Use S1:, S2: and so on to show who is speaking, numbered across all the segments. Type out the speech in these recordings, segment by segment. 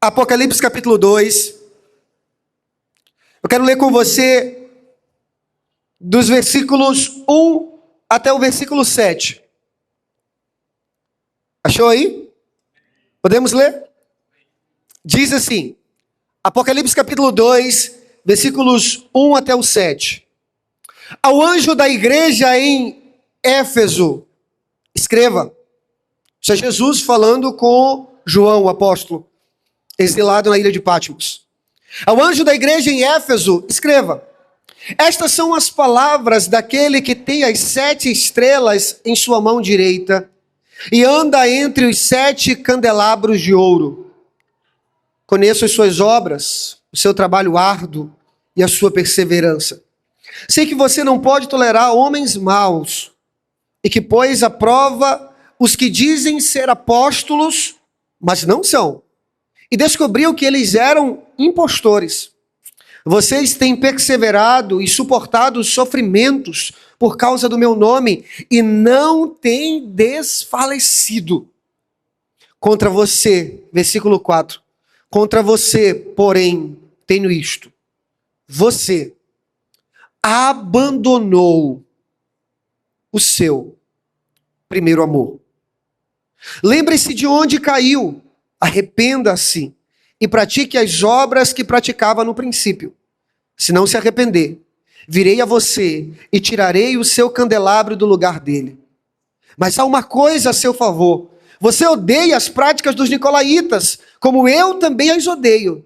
S1: Apocalipse capítulo 2. Eu quero ler com você dos versículos 1 até o versículo 7. Achou aí? Podemos ler? Diz assim, Apocalipse capítulo 2, versículos 1 até o 7. Ao anjo da igreja em Éfeso, escreva. Isso é Jesus falando com João, o apóstolo, exilado na ilha de Patmos. Ao anjo da igreja em Éfeso, escreva. Estas são as palavras daquele que tem as 7 estrelas em sua mão direita e anda entre os 7 candelabros de ouro. Conheço as suas obras, o seu trabalho árduo e a sua perseverança. Sei que você não pode tolerar homens maus e que pôs à prova os que dizem ser apóstolos, mas não são. E descobriu que eles eram impostores. Vocês têm perseverado e suportado os sofrimentos por causa do meu nome e não têm desfalecido. Contra você, versículo 4. Contra você, porém, tenho isto. Você abandonou o seu primeiro amor. Lembre-se de onde caiu. Arrependa-se e pratique as obras que praticava no princípio. Se não se arrepender, virei a você e tirarei o seu candelabro do lugar dele. Mas há uma coisa a seu favor. Você odeia as práticas dos nicolaítas, como eu também as odeio.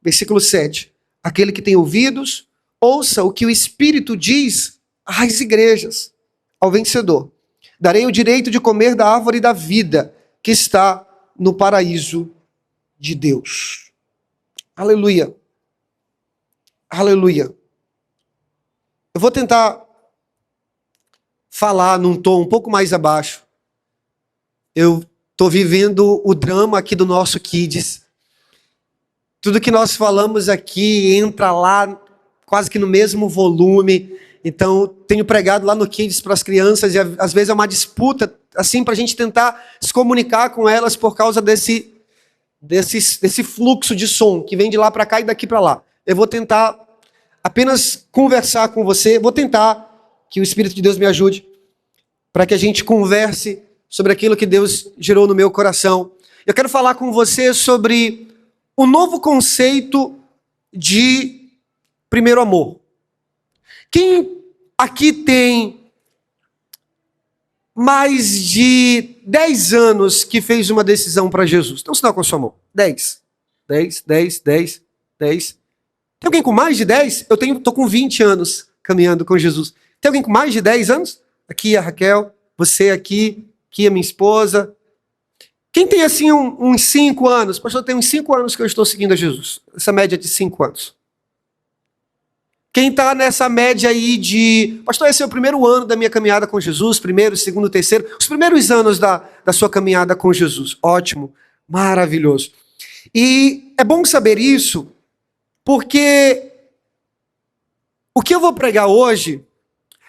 S1: Versículo 7. Aquele que tem ouvidos, ouça o que o Espírito diz às igrejas. Ao vencedor, darei o direito de comer da árvore da vida, que está no paraíso de Deus. Aleluia. Aleluia. Eu vou tentar falar num tom um pouco mais abaixo. Eu estou vivendo o drama aqui do nosso Kids. Tudo que nós falamos aqui entra lá quase que no mesmo volume. Então, tenho pregado lá no Kids para as crianças e às vezes é uma disputa assim para a gente tentar se comunicar com elas por causa desse fluxo de som que vem de lá para cá e daqui para lá. Eu vou tentar apenas conversar com você, vou tentar que o Espírito de Deus me ajude para que a gente converse sobre aquilo que Deus gerou no meu coração. Eu quero falar com você sobre o novo conceito de primeiro amor. Quem aqui tem mais de 10 anos que fez uma decisão para Jesus? Então, sinal com a sua mão. 10. 10. Tem alguém com mais de 10? Eu estou com 20 anos caminhando com Jesus. Tem alguém com mais de 10 anos? Aqui a Raquel, você aqui a minha esposa. Quem tem assim uns 5 anos? Pastor, tem uns 5 anos que eu estou seguindo a Jesus. Essa média de 5 anos. Quem está nessa média aí de... Pastor, esse é o primeiro ano da minha caminhada com Jesus, primeiro, segundo, terceiro, os primeiros anos da sua caminhada com Jesus. Ótimo, maravilhoso. E é bom saber isso, porque o que eu vou pregar hoje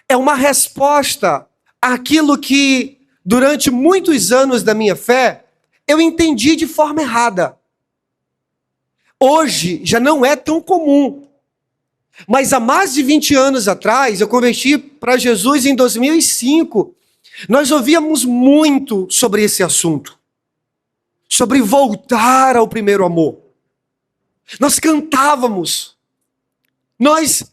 S1: é uma resposta àquilo que, durante muitos anos da minha fé, eu entendi de forma errada. Hoje já não é tão comum. Mas há mais de 20 anos atrás, eu converti para Jesus em 2005, nós ouvíamos muito sobre esse assunto. Sobre voltar ao primeiro amor. Nós cantávamos, nós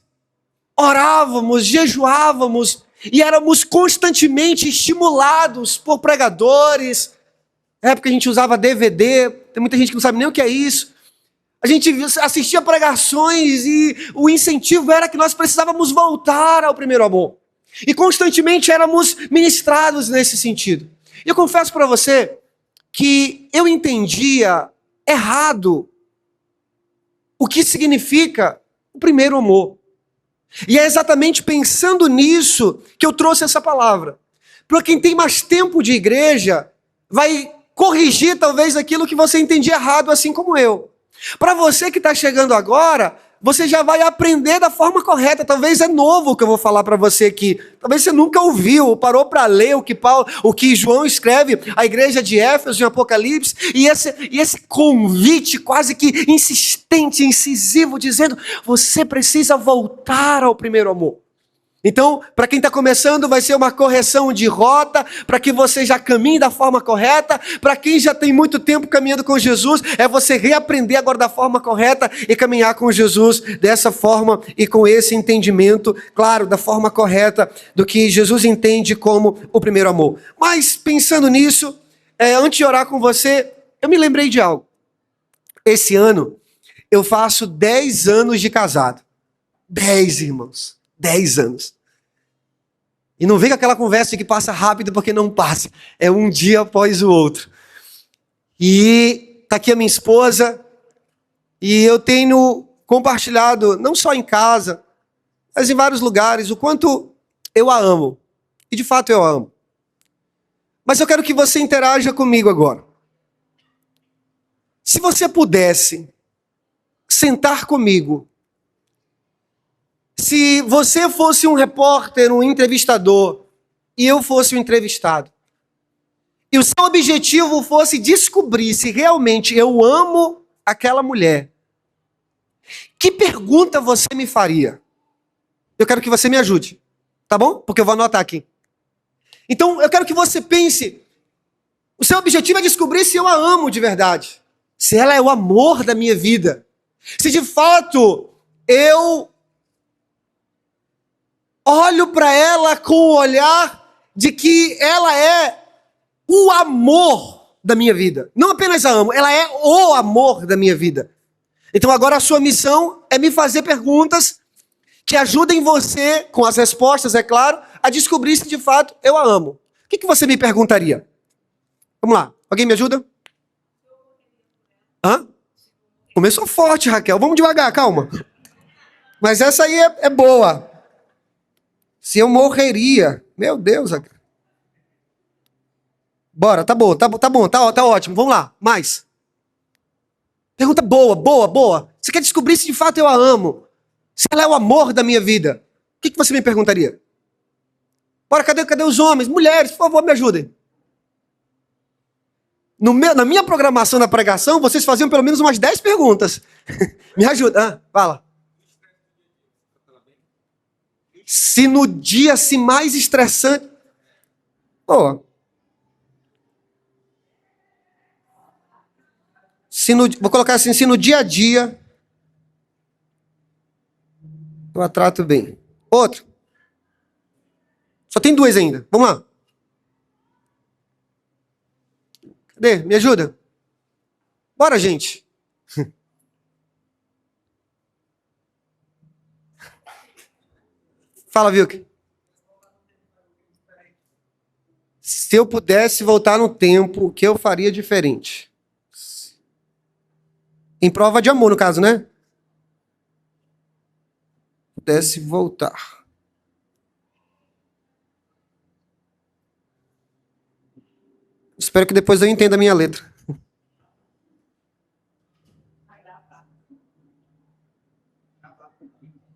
S1: orávamos, jejuávamos e éramos constantemente estimulados por pregadores. Na época a gente usava DVD, tem muita gente que não sabe nem o que é isso. A gente assistia pregações e o incentivo era que nós precisávamos voltar ao primeiro amor. E constantemente éramos ministrados nesse sentido. E eu confesso para você que eu entendia errado o que significa o primeiro amor. E é exatamente pensando nisso que eu trouxe essa palavra. Para quem tem mais tempo de igreja, vai corrigir talvez aquilo que você entendia errado, assim como eu. Para você que está chegando agora, você já vai aprender da forma correta. Talvez é novo o que eu vou falar para você aqui. Talvez você nunca ouviu, ou parou para ler o que João escreve à igreja de Éfeso em Apocalipse, e esse convite quase que insistente, incisivo, dizendo: você precisa voltar ao primeiro amor. Então, para quem está começando, vai ser uma correção de rota, para que você já caminhe da forma correta. Para quem já tem muito tempo caminhando com Jesus, é você reaprender agora da forma correta e caminhar com Jesus dessa forma e com esse entendimento, claro, da forma correta, do que Jesus entende como o primeiro amor. Mas, pensando nisso, antes de orar com você, eu me lembrei de algo. Esse ano, eu faço 10 anos de casado. 10, irmãos. 10 anos. E não vem com aquela conversa que passa rápido, porque não passa. É um dia após o outro. E tá aqui a minha esposa, e eu tenho compartilhado, não só em casa, mas em vários lugares, o quanto eu a amo. E de fato eu a amo. Mas eu quero que você interaja comigo agora. Se você pudesse sentar comigo, se você fosse um repórter, um entrevistador, e eu fosse o entrevistado, e o seu objetivo fosse descobrir se realmente eu amo aquela mulher, que pergunta você me faria? Eu quero que você me ajude, tá bom? Porque eu vou anotar aqui. Então, eu quero que você pense, o seu objetivo é descobrir se eu a amo de verdade, se ela é o amor da minha vida, se de fato eu olho para ela com o olhar de que ela é o amor da minha vida. Não apenas a amo, ela é o amor da minha vida. Então agora a sua missão é me fazer perguntas que ajudem você, com as respostas, é claro, a descobrir se de fato eu a amo. O que você me perguntaria? Vamos lá, alguém me ajuda? Hã? Começou forte, Raquel. Vamos devagar, calma. Mas essa aí é boa. Se eu morreria. Meu Deus. Bora, tá bom, tá ótimo. Vamos lá, mais. Pergunta boa. Você quer descobrir se de fato eu a amo? Se ela é o amor da minha vida? O que você me perguntaria? Bora, cadê os homens? Mulheres, por favor, me ajudem. Na minha programação da pregação, vocês faziam pelo menos umas 10 perguntas. Me ajuda. Fala. Se no dia assim mais estressante... Pô. Vou colocar assim, se no dia a dia eu a trato bem. Outro. Só tem 2 ainda. Vamos lá. Cadê? Me ajuda. Bora, gente. Fala, Vilk. Se eu pudesse voltar no tempo, o que eu faria diferente? Em prova de amor, no caso, né? Pudesse voltar. Espero que depois eu entenda a minha letra.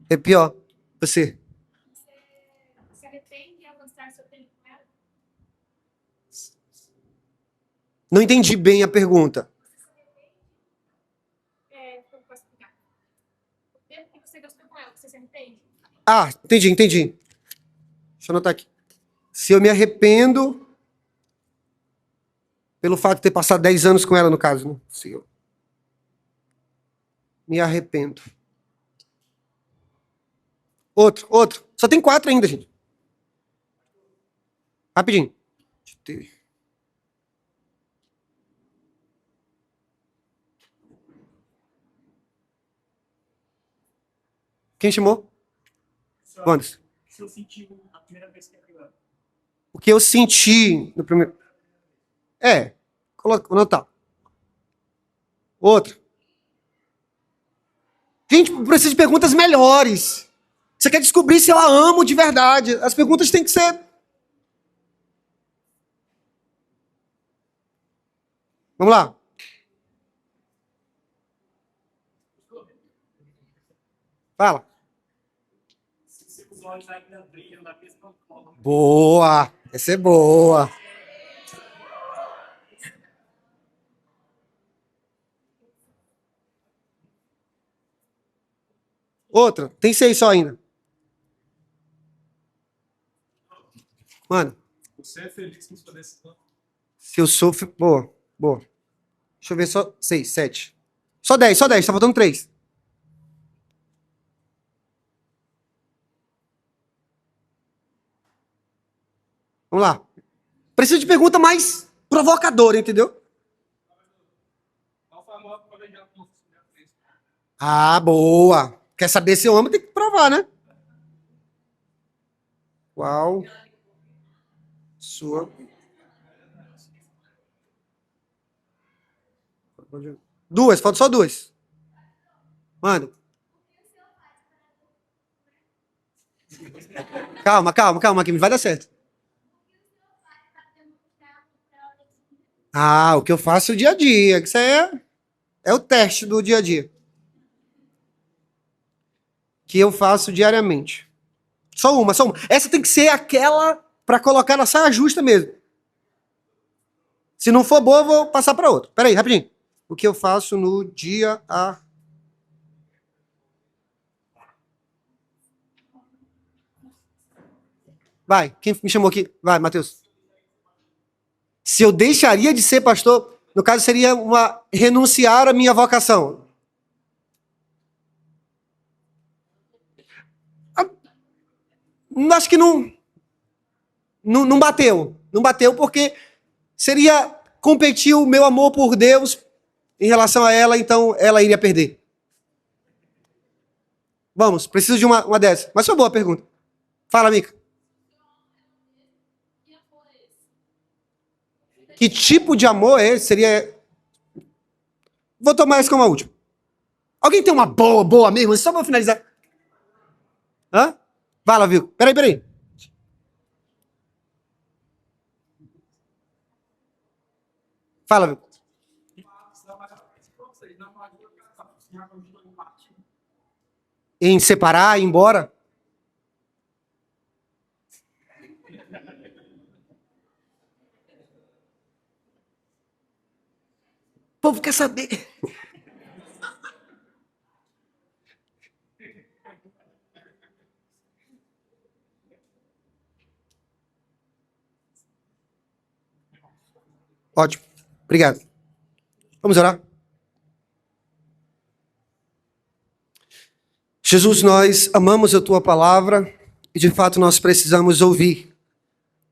S1: É pior. Você.
S2: Se arrepende ao mostrar seu tempo com ela?
S1: Não entendi bem a pergunta.
S2: Como posso explicar? O tempo que você gastou com ela, você se arrepende?
S1: Ah, entendi. Deixa eu anotar aqui. Se eu me arrependo pelo fato de ter passado 10 anos com ela, no caso, né? Se eu me arrependo. Outro. Só tem 4 ainda, gente. Rapidinho. Quem chamou? Wanderson.
S3: Se eu senti a primeira vez que é
S1: O que eu senti no primeiro... Vou anotar. Outro. Gente, precisa de perguntas melhores. Você quer descobrir se eu a amo de verdade. As perguntas têm que ser... Vamos lá. Fala.
S3: Se seus olhos ainda brilham na mesma forma.
S1: Boa. Essa é boa. Outra. Tem 6 só ainda. Mano,
S3: Você é feliz com sua decisão?
S1: se eu sou... Boa, boa. Deixa eu ver só 6, 7. Só 10, tá faltando 3. Vamos lá. Preciso de pergunta mais provocadora, entendeu?
S3: Qual foi a maior colegial que você já fez?
S1: Ah, boa. Quer saber se eu amo, tem que provar, né? Qual sua... Duas, falta só 2. Mano. Calma, que me vai dar certo. Ah, o que eu faço dia a dia. Isso é o teste do dia a dia. Que eu faço diariamente. Só uma. Essa tem que ser aquela pra colocar na saia justa mesmo. Se não for boa, eu vou passar pra outra. Pera aí, rapidinho. O que eu faço no dia a... Vai, quem me chamou aqui? Vai, Matheus. Se eu deixaria de ser pastor, no caso seria renunciar à minha vocação. Acho que não bateu. Não bateu porque seria competir o meu amor por Deus em relação a ela, então ela iria perder. Vamos, preciso de uma dessa. Mas foi boa a pergunta. Fala, Mica. Que tipo de amor é esse? Seria... Vou tomar essa como a última. Alguém tem uma boa mesmo? Só pra finalizar. Hã? Fala, viu? Peraí. Fala, viu? Em separar, ir embora? O povo quer saber. Ótimo. Obrigado. Vamos orar? Jesus, nós amamos a tua palavra e de fato nós precisamos ouvir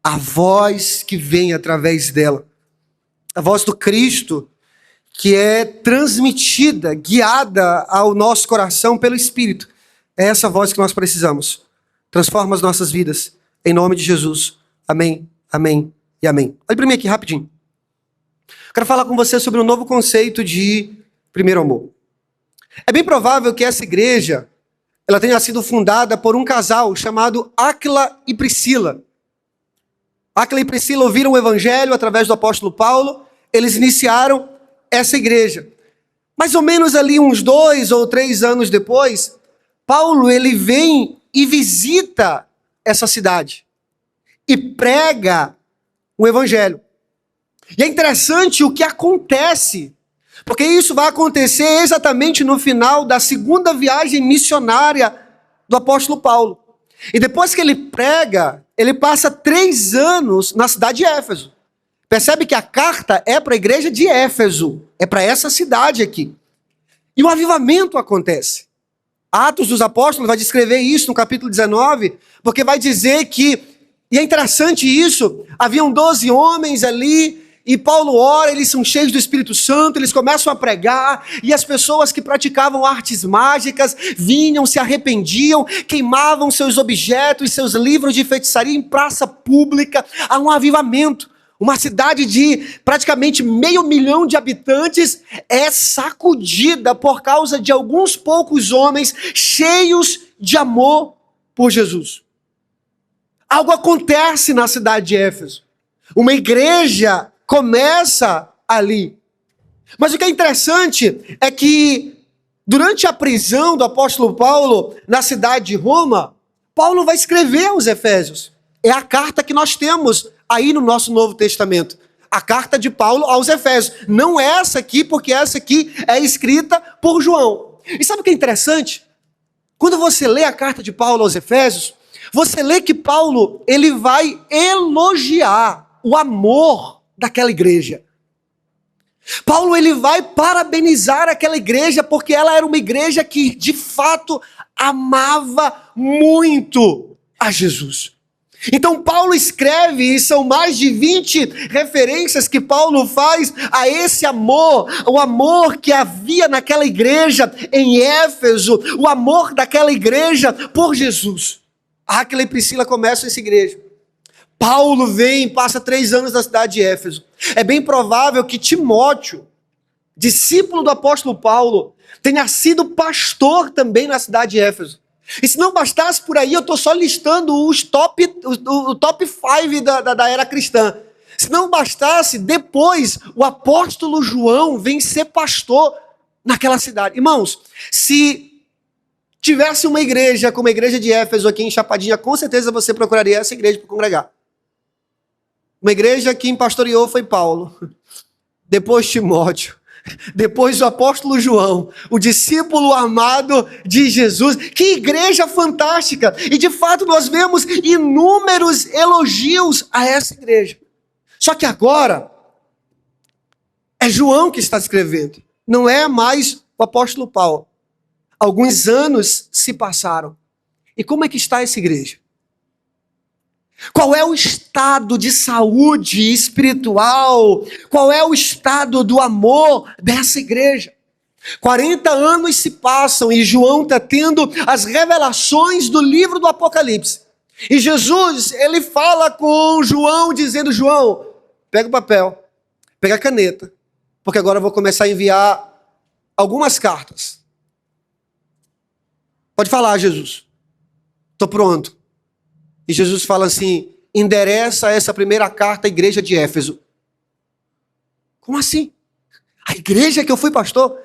S1: a voz que vem através dela. A voz do Cristo que é transmitida, guiada ao nosso coração pelo Espírito. É essa voz que nós precisamos. Transforma as nossas vidas. Em nome de Jesus. Amém, amém e amém. Olha para mim aqui rapidinho. Quero falar com você sobre um novo conceito de primeiro amor. É bem provável que essa igreja ela tenha sido fundada por um casal chamado Áquila e Priscila. Áquila e Priscila ouviram o evangelho através do apóstolo Paulo. Eles iniciaram essa igreja. Mais ou menos ali uns 2 ou 3 anos depois, Paulo ele vem e visita essa cidade e prega o evangelho. E é interessante o que acontece, porque isso vai acontecer exatamente no final da segunda viagem missionária do apóstolo Paulo. E depois que ele prega, ele passa 3 anos na cidade de Éfeso. Percebe que a carta é para a igreja de Éfeso, é para essa cidade aqui. E um avivamento acontece. Atos dos Apóstolos vai descrever isso no capítulo 19, porque vai dizer que, e é interessante isso, haviam 12 homens ali, e Paulo ora, eles são cheios do Espírito Santo, eles começam a pregar, e as pessoas que praticavam artes mágicas vinham, se arrependiam, queimavam seus objetos, seus livros de feitiçaria em praça pública. Há um avivamento. Uma cidade de praticamente 500 mil de habitantes é sacudida por causa de alguns poucos homens cheios de amor por Jesus. Algo acontece na cidade de Éfeso. Uma igreja começa ali. Mas o que é interessante é que durante a prisão do apóstolo Paulo na cidade de Roma, Paulo vai escrever aos Efésios. É a carta que nós temos aí no nosso Novo Testamento. A carta de Paulo aos Efésios. Não é essa aqui, porque essa aqui é escrita por João. E sabe o que é interessante? Quando você lê a carta de Paulo aos Efésios, você lê que Paulo, ele vai elogiar o amor daquela igreja. Paulo, ele vai parabenizar aquela igreja, porque ela era uma igreja que, de fato, amava muito a Jesus. Então Paulo escreve, e são mais de 20 referências que Paulo faz a esse amor, o amor que havia naquela igreja em Éfeso, o amor daquela igreja por Jesus. Aquila e Priscila começam essa igreja. Paulo vem e passa 3 anos na cidade de Éfeso. É bem provável que Timóteo, discípulo do apóstolo Paulo, tenha sido pastor também na cidade de Éfeso. E se não bastasse por aí, eu estou só listando o top 5 da era cristã. Se não bastasse, depois o apóstolo João vem ser pastor naquela cidade. Irmãos, se tivesse uma igreja como a igreja de Éfeso aqui em Chapadinha, com certeza você procuraria essa igreja para congregar. Uma igreja que quem pastoreou foi Paulo, depois Timóteo, depois o apóstolo João, o discípulo amado de Jesus. Que igreja fantástica! E de fato nós vemos inúmeros elogios a essa igreja. Só que agora é João que está escrevendo, não é mais o apóstolo Paulo. Alguns anos se passaram. E como é que está essa igreja? Qual é o estado de saúde espiritual? Qual é o estado do amor dessa igreja? 40 anos se passam e João está tendo as revelações do livro do Apocalipse. E Jesus, ele fala com João, dizendo: João, pega o papel, pega a caneta, porque agora eu vou começar a enviar algumas cartas. Pode falar, Jesus. Estou pronto. E Jesus fala assim: endereça essa primeira carta à igreja de Éfeso. Como assim? A igreja que eu fui pastor?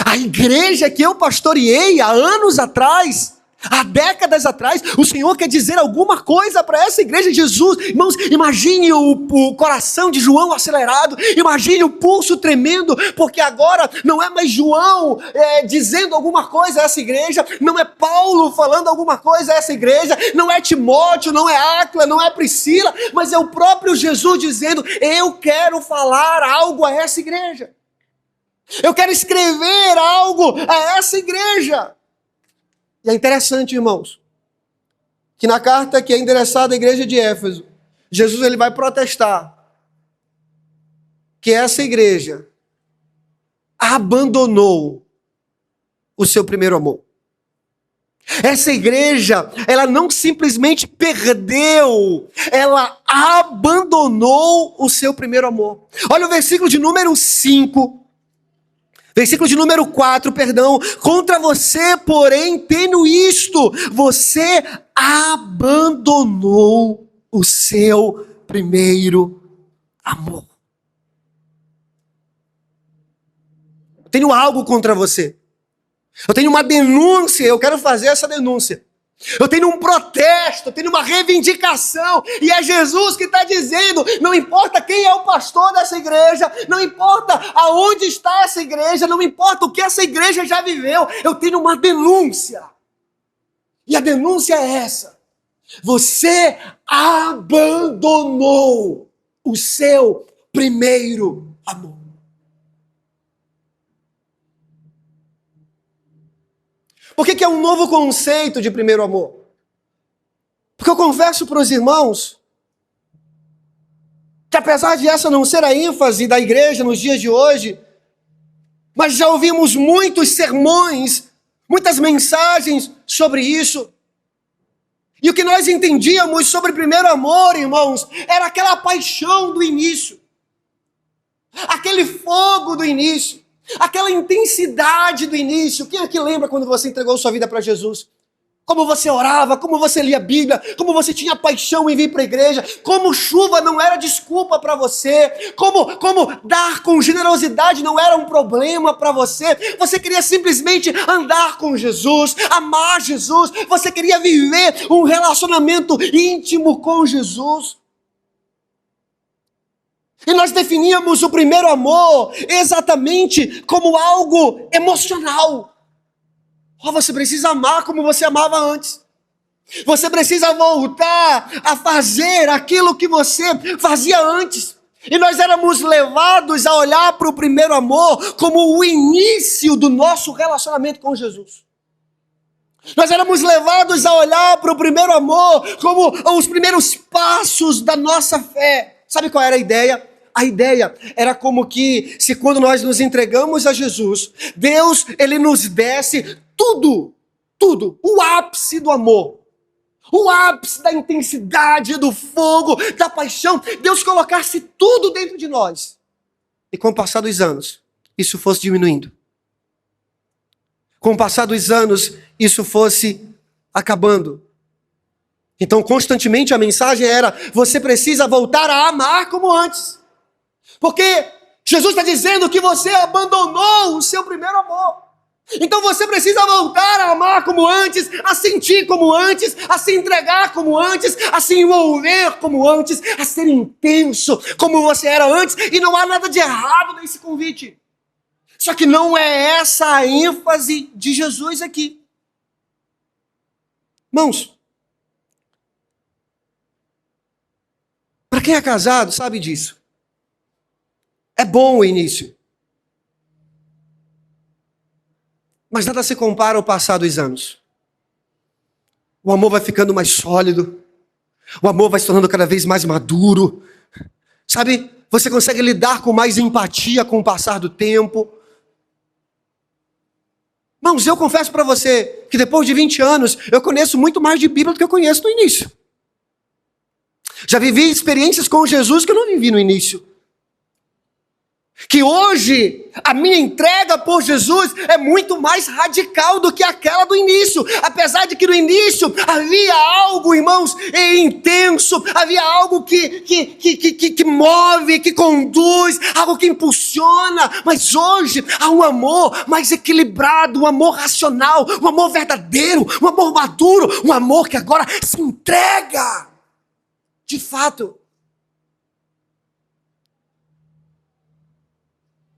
S1: A igreja que eu pastoreei há anos atrás? Há décadas atrás? O Senhor quer dizer alguma coisa para essa igreja de Jesus? Irmãos, imagine o coração de João acelerado, imagine o pulso tremendo, porque agora não é mais João dizendo alguma coisa a essa igreja, não é Paulo falando alguma coisa a essa igreja, não é Timóteo, não é Aquila, não é Priscila, mas é o próprio Jesus dizendo: eu quero falar algo a essa igreja. Eu quero escrever algo a essa igreja. E é interessante, irmãos, que na carta que é endereçada à igreja de Éfeso, Jesus ele vai protestar que essa igreja abandonou o seu primeiro amor. Essa igreja, ela não simplesmente perdeu, ela abandonou o seu primeiro amor. Olha o versículo de número 5. Versículo de número 4, perdão. Contra você, porém, tenho isto: você abandonou o seu primeiro amor. Eu tenho algo contra você. Eu tenho uma denúncia, eu quero fazer essa denúncia. Eu tenho um protesto, eu tenho uma reivindicação, e é Jesus que está dizendo: não importa quem é o pastor dessa igreja, não importa aonde está essa igreja, não importa o que essa igreja já viveu, eu tenho uma denúncia. E a denúncia é essa: você abandonou o seu primeiro amor. Por que é um novo conceito de primeiro amor? Porque eu confesso para os irmãos que, apesar de essa não ser a ênfase da igreja nos dias de hoje, mas já ouvimos muitos sermões, muitas mensagens sobre isso. E o que nós entendíamos sobre primeiro amor, irmãos, era aquela paixão do início, aquele fogo do início, aquela intensidade do início. Quem aqui lembra quando você entregou sua vida para Jesus? Como você orava, como você lia a Bíblia, como você tinha paixão em vir para a igreja, como chuva não era desculpa para você, como dar com generosidade não era um problema para você. Você queria simplesmente andar com Jesus, amar Jesus, você queria viver um relacionamento íntimo com Jesus. E nós definíamos o primeiro amor exatamente como algo emocional. Você precisa amar como você amava antes. Você precisa voltar a fazer aquilo que você fazia antes. E nós éramos levados a olhar para o primeiro amor como o início do nosso relacionamento com Jesus. Nós éramos levados a olhar para o primeiro amor como os primeiros passos da nossa fé. Sabe qual era a ideia? A ideia era como que, se quando nós nos entregamos a Jesus, Deus, Ele nos desse tudo, o ápice do amor, o ápice da intensidade, do fogo, da paixão, Deus colocasse tudo dentro de nós. E com o passar dos anos, isso fosse diminuindo. Com o passar dos anos, isso fosse acabando. Então, constantemente a mensagem era: você precisa voltar a amar como antes. Porque Jesus está dizendo que você abandonou o seu primeiro amor. Então você precisa voltar a amar como antes, a sentir como antes, a se entregar como antes, a se envolver como antes, a ser intenso como você era antes. E não há nada de errado nesse convite. Só que não é essa a ênfase de Jesus aqui. Irmãos, para quem é casado sabe disso. É bom o início. Mas nada se compara ao passar dos anos. O amor vai ficando mais sólido. O amor vai se tornando cada vez mais maduro. Sabe, você consegue lidar com mais empatia com o passar do tempo. Irmãos, eu confesso para você que depois de 20 anos, eu conheço muito mais de Bíblia do que eu conheço no início. Já vivi experiências com Jesus que eu não vivi no início. Que hoje a minha entrega por Jesus é muito mais radical do que aquela do início. Apesar de que no início havia algo, irmãos, intenso, havia algo que move, que conduz, algo que impulsiona. Mas hoje há um amor mais equilibrado, um amor racional, um amor verdadeiro, um amor maduro, um amor que agora se entrega de fato.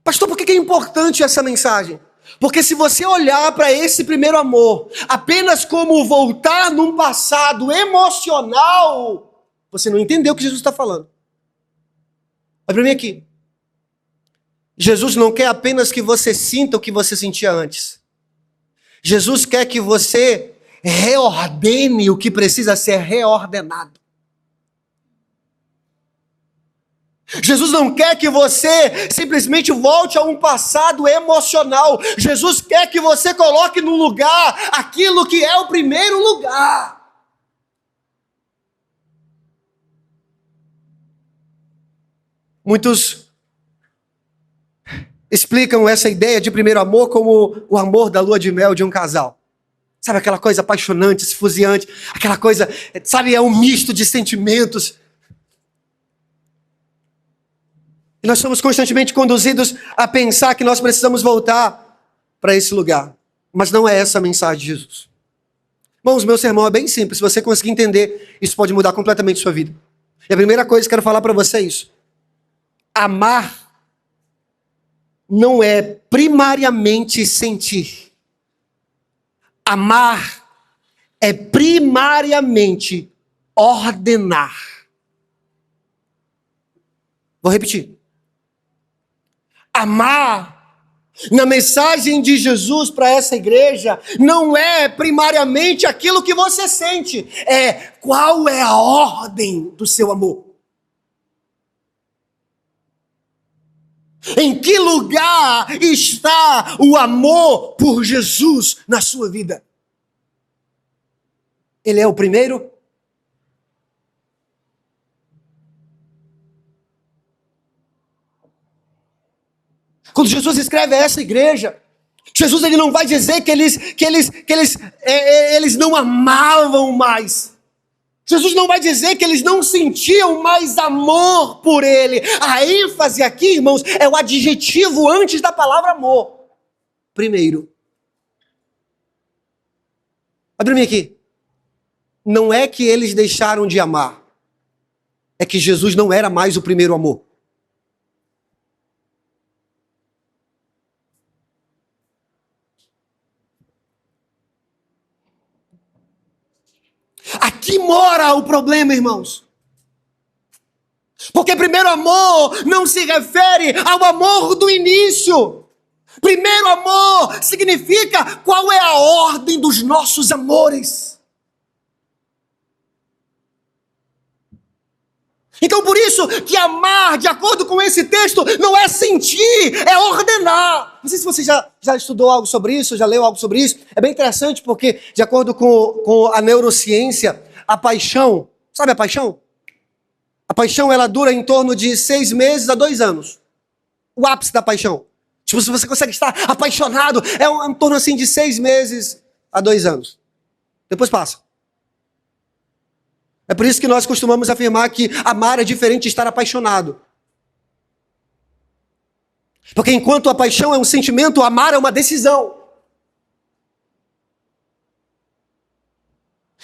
S1: Pastor, por que é importante essa mensagem? Porque se você olhar para esse primeiro amor apenas como voltar num passado emocional, você não entendeu o que Jesus está falando. Olha para mim aqui. Jesus não quer apenas que você sinta o que você sentia antes. Jesus quer que você reordene o que precisa ser reordenado. Jesus não quer que você simplesmente volte a um passado emocional. Jesus quer que você coloque no lugar aquilo que é o primeiro lugar. Muitos explicam essa ideia de primeiro amor como o amor da lua de mel de um casal. Sabe, aquela coisa apaixonante, esfuziante, aquela coisa, sabe, é um misto de sentimentos. E nós somos constantemente conduzidos a pensar que nós precisamos voltar para esse lugar. Mas não é essa a mensagem de Jesus. Bom, o meu sermão é bem simples. Se você conseguir entender, isso pode mudar completamente a sua vida. E a primeira coisa que eu quero falar para você é isso. Amar não é primariamente sentir. Amar é primariamente ordenar. Vou repetir. Amar, na mensagem de Jesus para essa igreja, não é primariamente aquilo que você sente, é qual é a ordem do seu amor. Em que lugar está o amor por Jesus na sua vida? Ele é o primeiro? Quando Jesus escreve a essa igreja, Jesus ele não vai dizer que eles não amavam mais. Jesus não vai dizer que eles não sentiam mais amor por ele. A ênfase aqui, irmãos, é o adjetivo antes da palavra amor. Primeiro. Olha para mim aqui. Não é que eles deixaram de amar. É que Jesus não era mais o primeiro amor. Aqui mora o problema, irmãos. Porque primeiro amor não se refere ao amor do início. Primeiro amor significa qual é a ordem dos nossos amores. Então por isso que amar, de acordo com esse texto, não é sentir, é ordenar. Não sei se você já estudou algo sobre isso, já leu algo sobre isso. É bem interessante porque, de acordo com a neurociência, a paixão, sabe a paixão? A paixão ela dura em torno de 6 meses a 2 anos. O ápice da paixão. Tipo, se você consegue estar apaixonado, é em torno assim de 6 meses a 2 anos. Depois passa. É por isso que nós costumamos afirmar que amar é diferente de estar apaixonado. Porque enquanto a paixão é um sentimento, amar é uma decisão.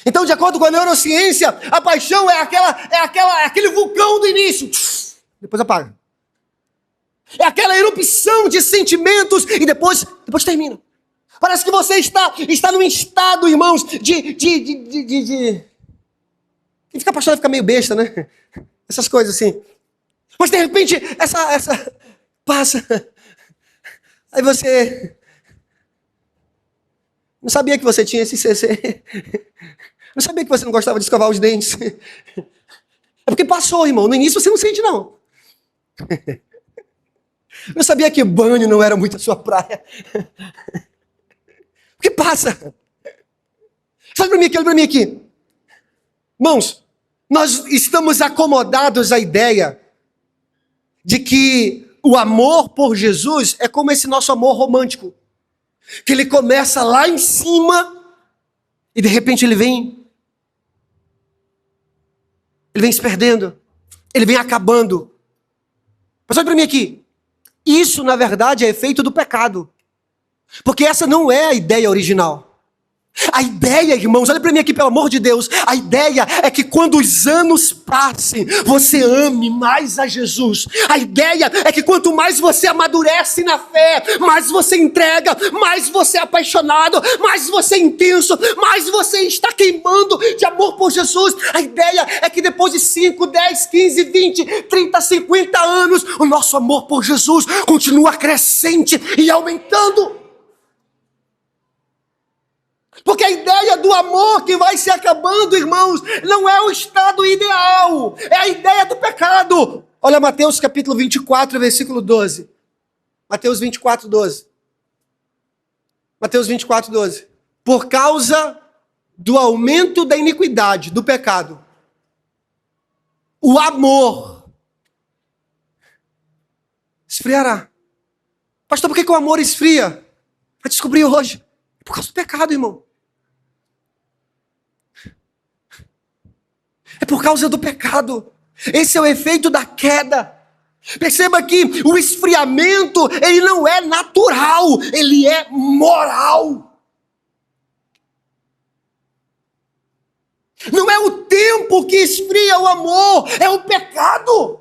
S1: Então, de acordo com a neurociência, a paixão é aquele vulcão do início. Depois apaga. É aquela erupção de sentimentos e depois termina. Parece que você está num estado, irmãos, de... Quem fica apaixonado fica meio besta, né? Essas coisas assim. Mas de repente, essa passa. Aí você... Não sabia que você tinha esse CC. Não sabia que você não gostava de escovar os dentes. É porque passou, irmão. No início você não sente, não. Não sabia que banho não era muito a sua praia. Porque passa. Olha para mim aqui. Irmãos, nós estamos acomodados à ideia de que o amor por Jesus é como esse nosso amor romântico. Que ele começa lá em cima e de repente ele vem se perdendo, ele vem acabando. Mas olha para mim aqui, isso na verdade é efeito do pecado, porque essa não é a ideia original. A ideia, irmãos, olha para mim aqui, pelo amor de Deus, a ideia é que quando os anos passem, você ame mais a Jesus. A ideia é que quanto mais você amadurece na fé, mais você entrega, mais você é apaixonado, mais você é intenso, mais você está queimando de amor por Jesus. A ideia é que depois de 5, 10, 15, 20, 30, 50 anos, o nosso amor por Jesus continua crescente e aumentando. Porque a ideia do amor que vai se acabando, irmãos, não é o estado ideal, é a ideia do pecado. Olha Mateus capítulo 24, versículo 12. Mateus 24, 12. Mateus 24, 12. Por causa do aumento da iniquidade, do pecado, o amor esfriará. Pastor, por que o amor esfria? Vai descobrir hoje. Por causa do pecado, irmão. É por causa do pecado. Esse é o efeito da queda. Perceba que o esfriamento, ele não é natural, ele é moral. Não é o tempo que esfria o amor, é o pecado.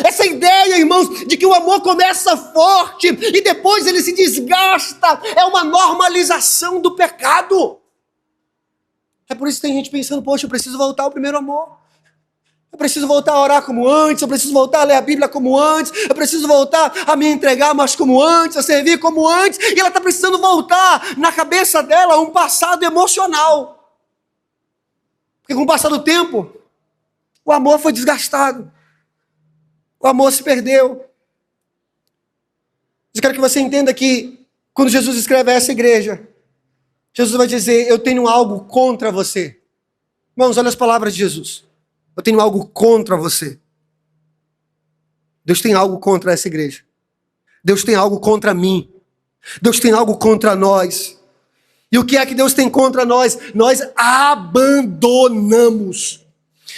S1: Essa ideia, irmãos, de que o amor começa forte e depois ele se desgasta, é uma normalização do pecado. É por isso que tem gente pensando, poxa, eu preciso voltar ao primeiro amor. Eu preciso voltar a orar como antes, eu preciso voltar a ler a Bíblia como antes, eu preciso voltar a me entregar mais como antes, a servir como antes, e ela está precisando voltar na cabeça dela a um passado emocional. Porque com o passar do tempo, o amor foi desgastado. O amor se perdeu. Eu quero que você entenda que quando Jesus escreve a essa igreja, Jesus vai dizer, eu tenho algo contra você. Irmãos, olha as palavras de Jesus. Eu tenho algo contra você. Deus tem algo contra essa igreja. Deus tem algo contra mim. Deus tem algo contra nós. E o que é que Deus tem contra nós? Nós abandonamos.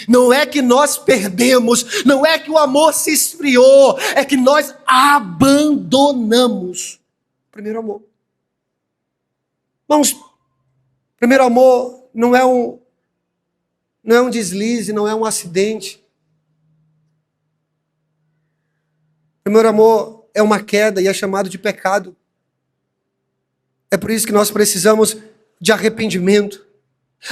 S1: Não é que nós perdemos, não é que o amor se esfriou, é que nós abandonamos o primeiro amor. Irmãos, primeiro amor não é um deslize, não é um acidente. Primeiro amor é uma queda e é chamado de pecado. É por isso que nós precisamos de arrependimento.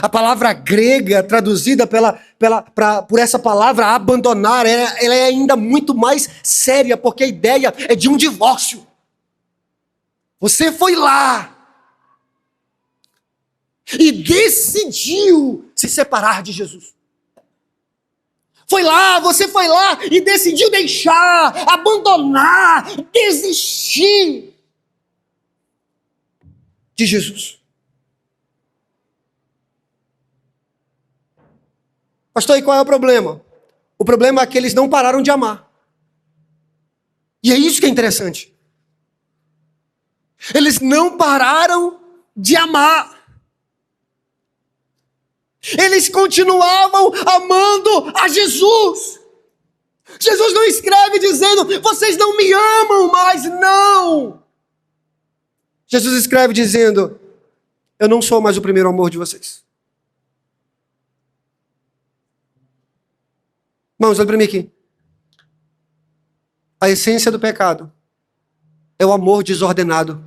S1: A palavra grega traduzida por essa palavra abandonar, ela é ainda muito mais séria, porque a ideia é de um divórcio. Você foi lá e decidiu se separar de Jesus. Você foi lá e decidiu deixar, abandonar, desistir de Jesus. Pastor, e qual é o problema? O problema é que eles não pararam de amar. E é isso que é interessante. Eles não pararam de amar. Eles continuavam amando a Jesus. Jesus não escreve dizendo, vocês não me amam mais, não. Jesus escreve dizendo, eu não sou mais o primeiro amor de vocês. Irmãos, olha para mim aqui. A essência do pecado é o amor desordenado.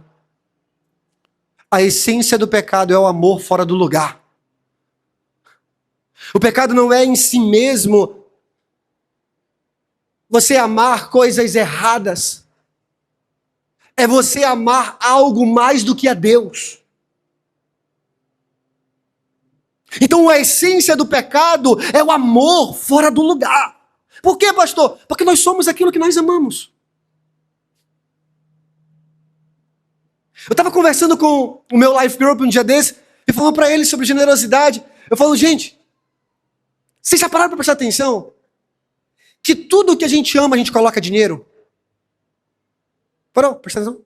S1: A essência do pecado é o amor fora do lugar. O pecado não é em si mesmo você amar coisas erradas. É você amar algo mais do que a Deus. Então a essência do pecado é o amor fora do lugar. Por quê, pastor? Porque nós somos aquilo que nós amamos. Eu estava conversando com o meu life group um dia desse e falando para eles sobre generosidade. Eu falo, gente, vocês já pararam para prestar atenção? Que tudo que a gente ama, a gente coloca dinheiro? Parou? Presta atenção.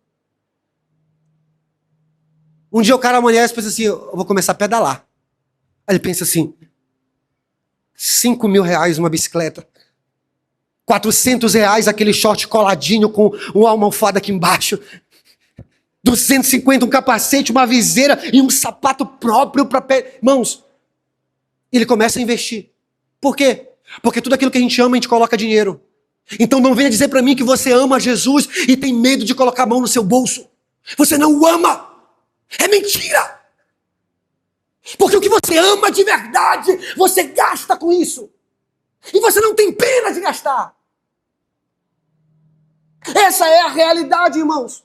S1: Um dia o cara amanhece e pensa assim, eu vou começar a pedalar. Aí ele pensa assim, 5 mil reais uma bicicleta, 400 reais aquele short coladinho com uma almofada aqui embaixo, 250 um capacete, uma viseira e um sapato próprio para pé. Irmãos, ele começa a investir. Por quê? Porque tudo aquilo que a gente ama, a gente coloca dinheiro. Então não venha dizer para mim que você ama Jesus e tem medo de colocar a mão no seu bolso. Você não o ama. É mentira. Porque o que você ama de verdade, você gasta com isso. E você não tem pena de gastar. Essa é a realidade, irmãos.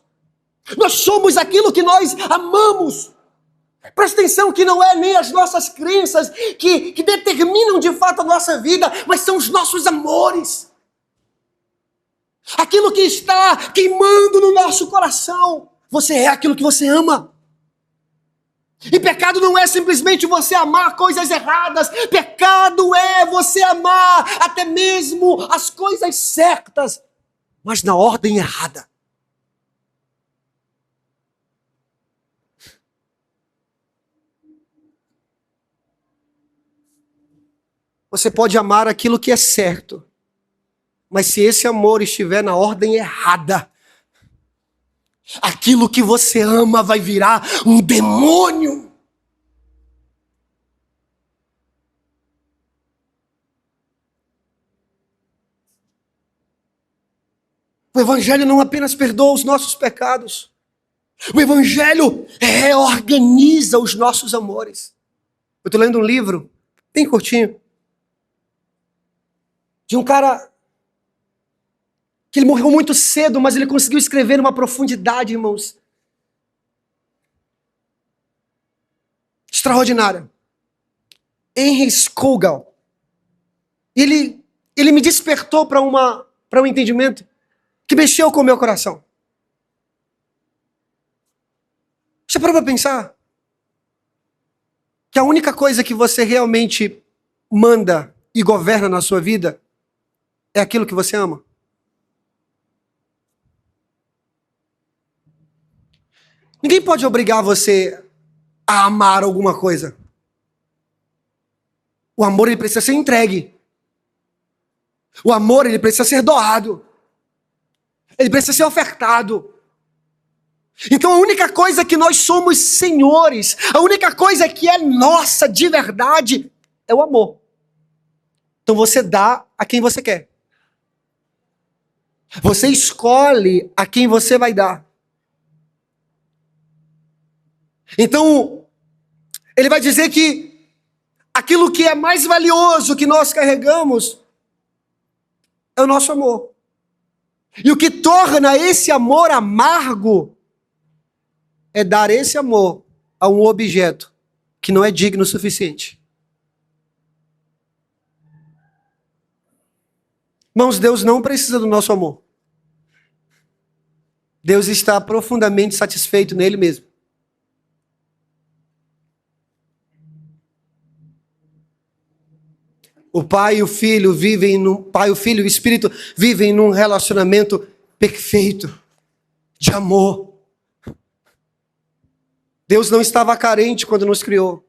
S1: Nós somos aquilo que nós amamos. Presta atenção que não é nem as nossas crenças que determinam de fato a nossa vida, mas são os nossos amores. Aquilo que está queimando no nosso coração. Você é aquilo que você ama. E pecado não é simplesmente você amar coisas erradas. Pecado é você amar até mesmo as coisas certas, mas na ordem errada. Você pode amar aquilo que é certo, mas se esse amor estiver na ordem errada, aquilo que você ama vai virar um demônio. O Evangelho não apenas perdoa os nossos pecados. O Evangelho reorganiza os nossos amores. Eu estou lendo um livro, bem curtinho, de um cara que ele morreu muito cedo, mas ele conseguiu escrever numa profundidade, irmãos, extraordinária. Henry Scougal. Ele me despertou para um entendimento que mexeu com o meu coração. Você parou para pensar que a única coisa que você realmente manda e governa na sua vida é aquilo que você ama? Ninguém pode obrigar você a amar alguma coisa. O amor, ele precisa ser entregue. O amor, ele precisa ser doado. Ele precisa ser ofertado. Então a única coisa que nós somos senhores, a única coisa que é nossa de verdade, é o amor. Então você dá a quem você quer. Você escolhe a quem você vai dar. Então, ele vai dizer que aquilo que é mais valioso que nós carregamos é o nosso amor. E o que torna esse amor amargo é dar esse amor a um objeto que não é digno o suficiente. Irmãos, Deus não precisa do nosso amor. Deus está profundamente satisfeito nele mesmo. O Pai e o Filho Pai, o Filho e o Espírito vivem num relacionamento perfeito de amor. Deus não estava carente quando nos criou.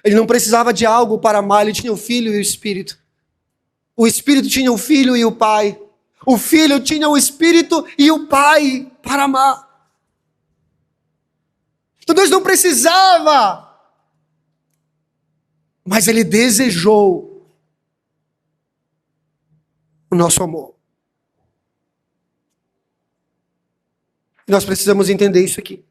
S1: Ele não precisava de algo para amar, ele tinha o Filho e o Espírito. O Espírito tinha o Filho e o Pai. O Filho tinha o Espírito e o Pai para amar. Então Deus não precisava, mas ele desejou o nosso amor. E nós precisamos entender isso aqui.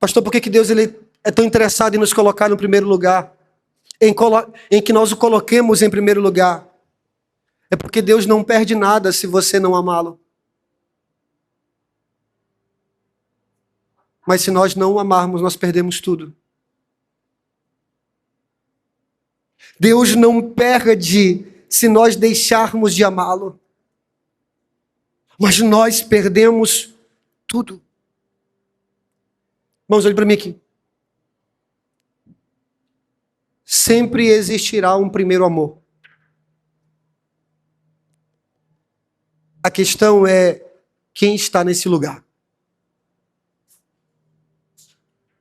S1: Pastor, por que Deus ele é tão interessado em nos colocar no primeiro lugar? Em que nós o coloquemos em primeiro lugar? É porque Deus não perde nada se você não amá-lo. Mas se nós não o amarmos, nós perdemos tudo. Deus não perde se nós deixarmos de amá-lo. Mas nós perdemos tudo. Irmãos, olhe para mim aqui. Sempre existirá um primeiro amor. A questão é quem está nesse lugar.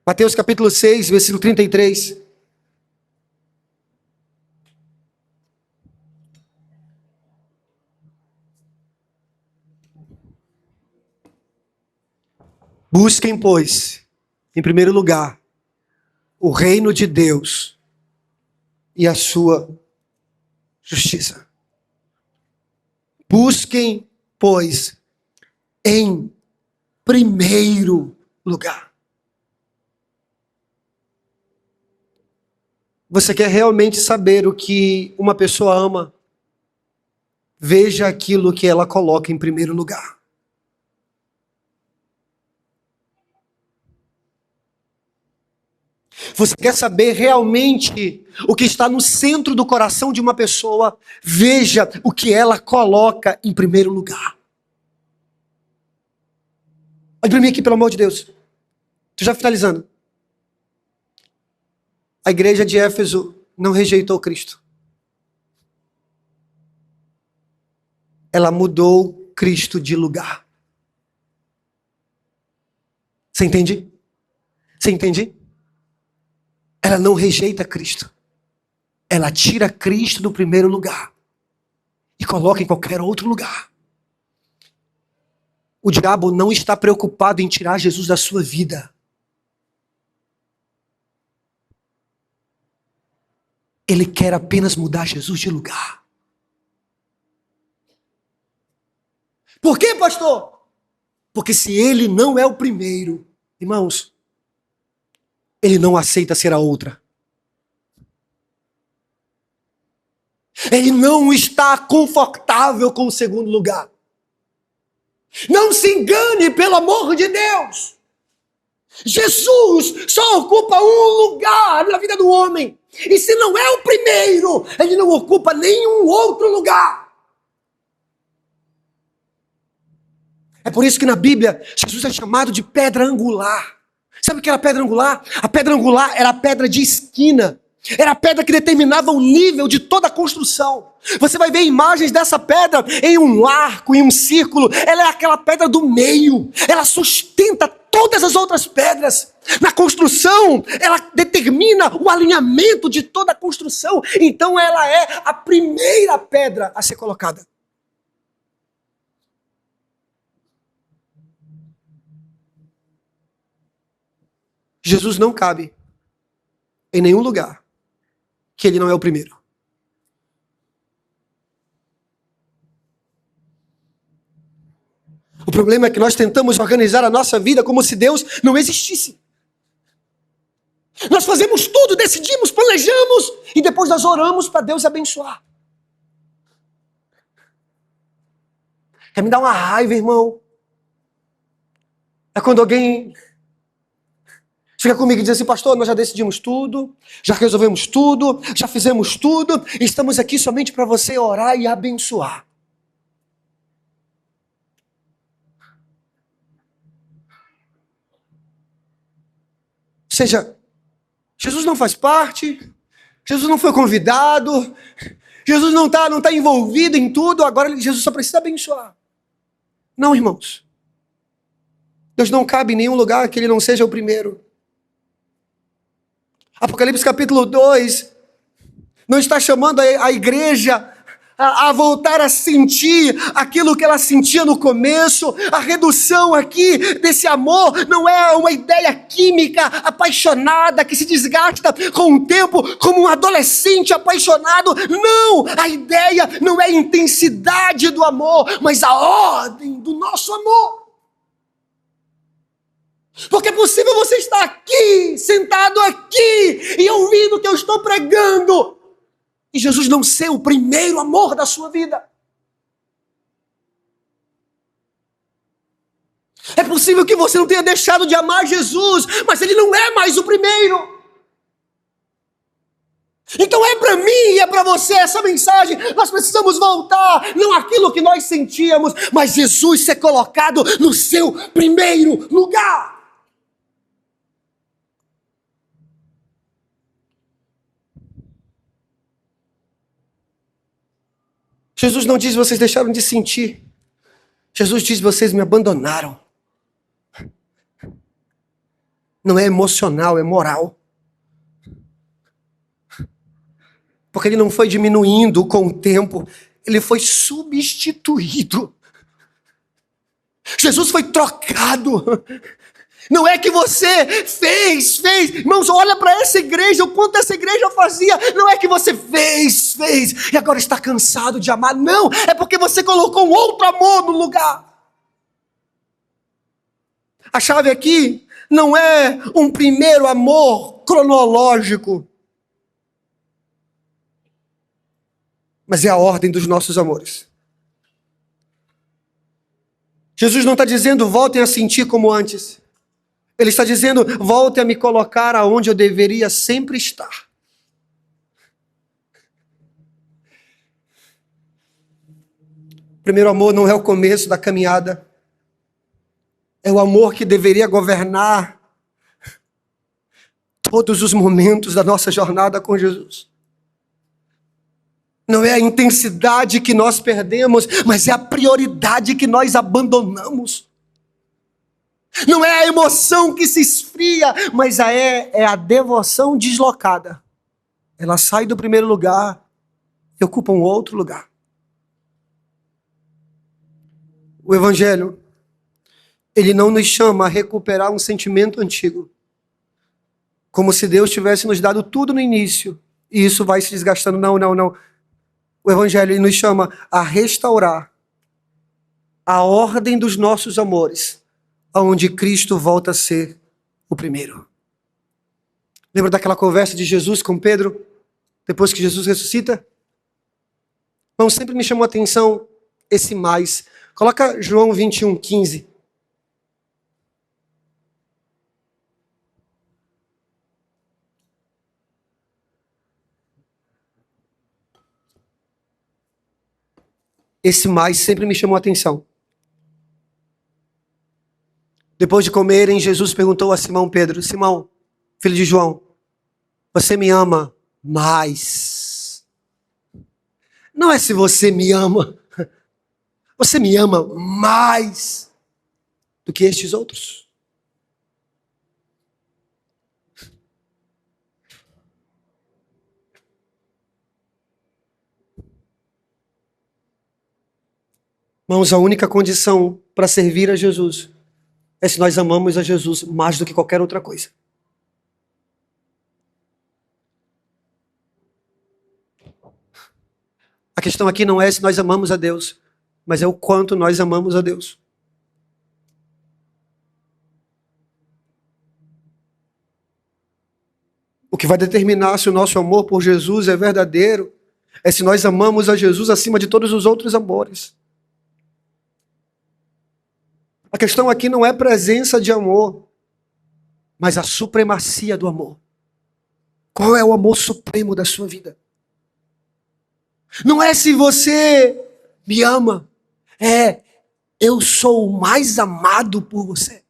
S1: Mateus capítulo 6, versículo 33. Busquem, pois, em primeiro lugar, o reino de Deus e a sua justiça. Busquem, pois, em primeiro lugar. Você quer realmente saber o que uma pessoa ama? Veja aquilo que ela coloca em primeiro lugar. Você quer saber realmente o que está no centro do coração de uma pessoa? Veja o que ela coloca em primeiro lugar. Olha para mim aqui, pelo amor de Deus. Estou já finalizando. A igreja de Éfeso não rejeitou Cristo. Ela mudou Cristo de lugar. Você entende? Você entende? Ela não rejeita Cristo. Ela tira Cristo do primeiro lugar e coloca em qualquer outro lugar. O diabo não está preocupado em tirar Jesus da sua vida. Ele quer apenas mudar Jesus de lugar. Por quê, pastor? Porque se ele não é o primeiro, irmãos, ele não aceita ser a outra. Ele não está confortável com o segundo lugar. Não se engane, pelo amor de Deus. Jesus só ocupa um lugar na vida do homem. E se não é o primeiro, ele não ocupa nenhum outro lugar. É por isso que na Bíblia, Jesus é chamado de pedra angular. Sabe o que era a pedra angular? A pedra angular era a pedra de esquina. Era a pedra que determinava o nível de toda a construção. Você vai ver imagens dessa pedra em um arco, em um círculo. Ela é aquela pedra do meio. Ela sustenta todas as outras pedras. Na construção, ela determina o alinhamento de toda a construção. Então ela é a primeira pedra a ser colocada. Jesus não cabe em nenhum lugar que ele não é o primeiro. O problema é que nós tentamos organizar a nossa vida como se Deus não existisse. Nós fazemos tudo, decidimos, planejamos e depois nós oramos para Deus abençoar. Quer me dar uma raiva, irmão? É quando alguém chega comigo e diz assim: pastor, nós já decidimos tudo, já resolvemos tudo, já fizemos tudo, e estamos aqui somente para você orar e abençoar. Ou seja, Jesus não faz parte, Jesus não foi convidado, Jesus não está envolvido em tudo, agora Jesus só precisa abençoar. Não, irmãos. Deus não cabe em nenhum lugar que ele não seja o primeiro. Apocalipse capítulo 2 não está chamando a igreja a voltar a sentir aquilo que ela sentia no começo. A redução aqui desse amor não é uma ideia química apaixonada que se desgasta com o tempo como um adolescente apaixonado. Não, a ideia não é a intensidade do amor, mas a ordem do nosso amor. Porque é possível você estar aqui, sentado aqui e ouvindo o que eu estou pregando e Jesus não ser o primeiro amor da sua vida. É possível que você não tenha deixado de amar Jesus, mas ele não é mais o primeiro. Então é para mim e é para você essa mensagem. Nós precisamos voltar, não aquilo que nós sentíamos, mas Jesus ser colocado no seu primeiro lugar. Jesus não diz: vocês deixaram de sentir. Jesus diz: vocês me abandonaram. Não é emocional, é moral. Porque ele não foi diminuindo com o tempo, ele foi substituído. Jesus foi trocado. Não é que você fez. Irmãos, olha para essa igreja, o quanto essa igreja fazia. Não é que você fez e agora está cansado de amar. Não, é porque você colocou um outro amor no lugar. A chave aqui não é um primeiro amor cronológico, mas é a ordem dos nossos amores. Jesus não está dizendo: voltem a sentir como antes. Ele está dizendo: volte a me colocar aonde eu deveria sempre estar. O primeiro amor não é o começo da caminhada. É o amor que deveria governar todos os momentos da nossa jornada com Jesus. Não é a intensidade que nós perdemos, mas é a prioridade que nós abandonamos. Não é a emoção que se esfria, mas é a devoção deslocada. Ela sai do primeiro lugar e ocupa um outro lugar. O Evangelho, ele não nos chama a recuperar um sentimento antigo, como se Deus tivesse nos dado tudo no início e isso vai se desgastando. Não. O Evangelho, ele nos chama a restaurar a ordem dos nossos amores, onde Cristo volta a ser o primeiro. Lembra daquela conversa de Jesus com Pedro, depois que Jesus ressuscita? Então sempre me chamou a atenção esse mais. Coloca João 21:15. Esse mais sempre me chamou a atenção. Depois de comerem, Jesus perguntou a Simão Pedro: Simão, filho de João, você me ama mais? Não é se você me ama. Você me ama mais do que estes outros? Irmãos, a única condição para servir a Jesus é se nós amamos a Jesus mais do que qualquer outra coisa. A questão aqui não é se nós amamos a Deus, mas é o quanto nós amamos a Deus. O que vai determinar se o nosso amor por Jesus é verdadeiro é se nós amamos a Jesus acima de todos os outros amores. A questão aqui não é presença de amor, mas a supremacia do amor. Qual é o amor supremo da sua vida? Não é se você me ama, é eu sou o mais amado por você.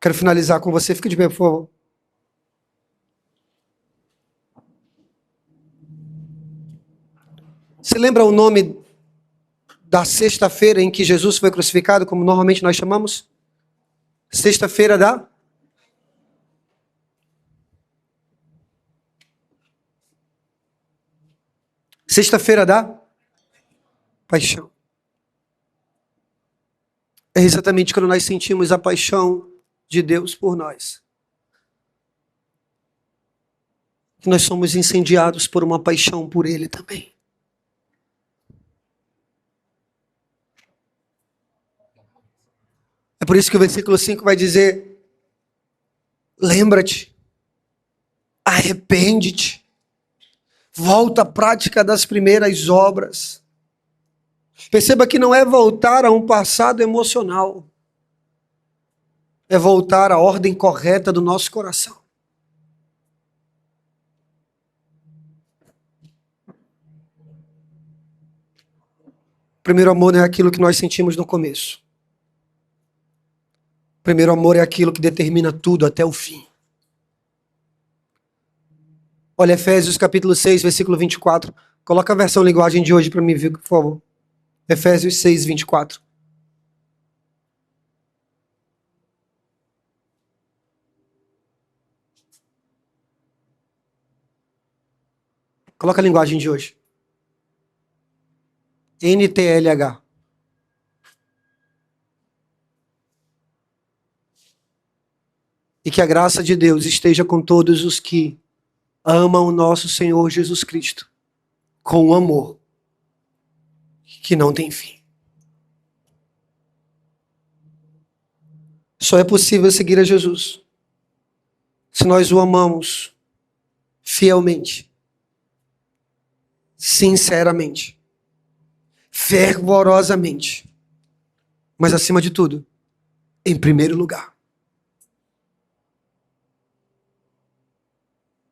S1: Quero finalizar com você, fique de pé, por favor. Você lembra o nome da sexta-feira em que Jesus foi crucificado, como normalmente nós chamamos? Sexta-feira da... Sexta-feira da paixão. É exatamente quando nós sentimos a paixão de Deus por nós. Que nós somos incendiados por uma paixão por Ele também. É por isso que o versículo 5 vai dizer: lembra-te, arrepende-te, volta à prática das primeiras obras. Perceba que não é voltar a um passado emocional, é voltar à ordem correta do nosso coração. O primeiro amor não é aquilo que nós sentimos no começo. O primeiro amor é aquilo que determina tudo até o fim. Olha, Efésios capítulo 6, versículo 24. Coloca a versão linguagem de hoje para mim ver, por favor. Efésios 6, 24. Coloca a linguagem de hoje. NTLH. E que a graça de Deus esteja com todos os que amam o nosso Senhor Jesus Cristo, com um amor que não tem fim. Só é possível seguir a Jesus se nós o amamos fielmente, sinceramente, fervorosamente, mas acima de tudo, em primeiro lugar.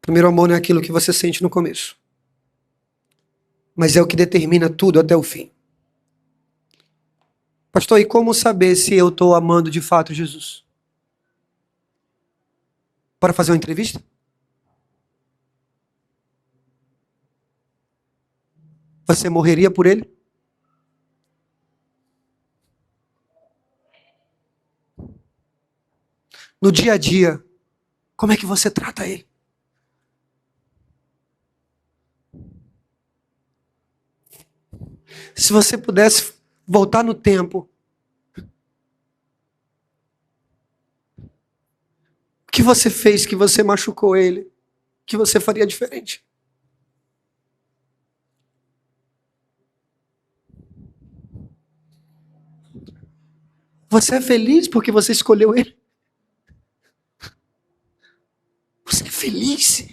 S1: Primeiro amor não é aquilo que você sente no começo, mas é o que determina tudo até o fim. Pastor, e como saber se eu estou amando de fato Jesus? Para fazer uma entrevista? Você morreria por ele? No dia a dia, como é que você trata ele? Se você pudesse voltar no tempo, o que você fez que você machucou ele, que você faria diferente? Você é feliz porque você escolheu ele? Você é feliz?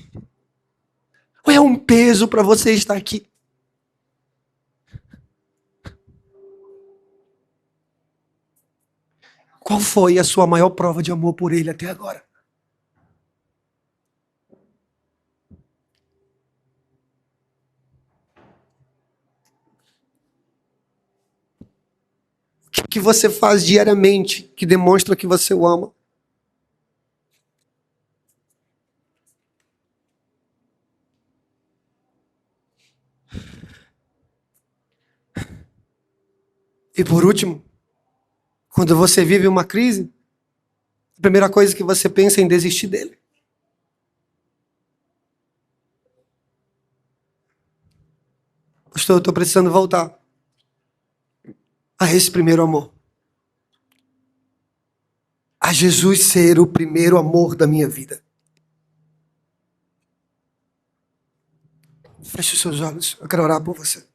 S1: Ou é um peso para você estar aqui? Qual foi a sua maior prova de amor por ele até agora? O que você faz diariamente que demonstra que você o ama? E por último, quando você vive uma crise, a primeira coisa que você pensa é em desistir dele. Pastor, eu estou precisando voltar a esse primeiro amor. A Jesus ser o primeiro amor da minha vida. Feche os seus olhos, eu quero orar por você.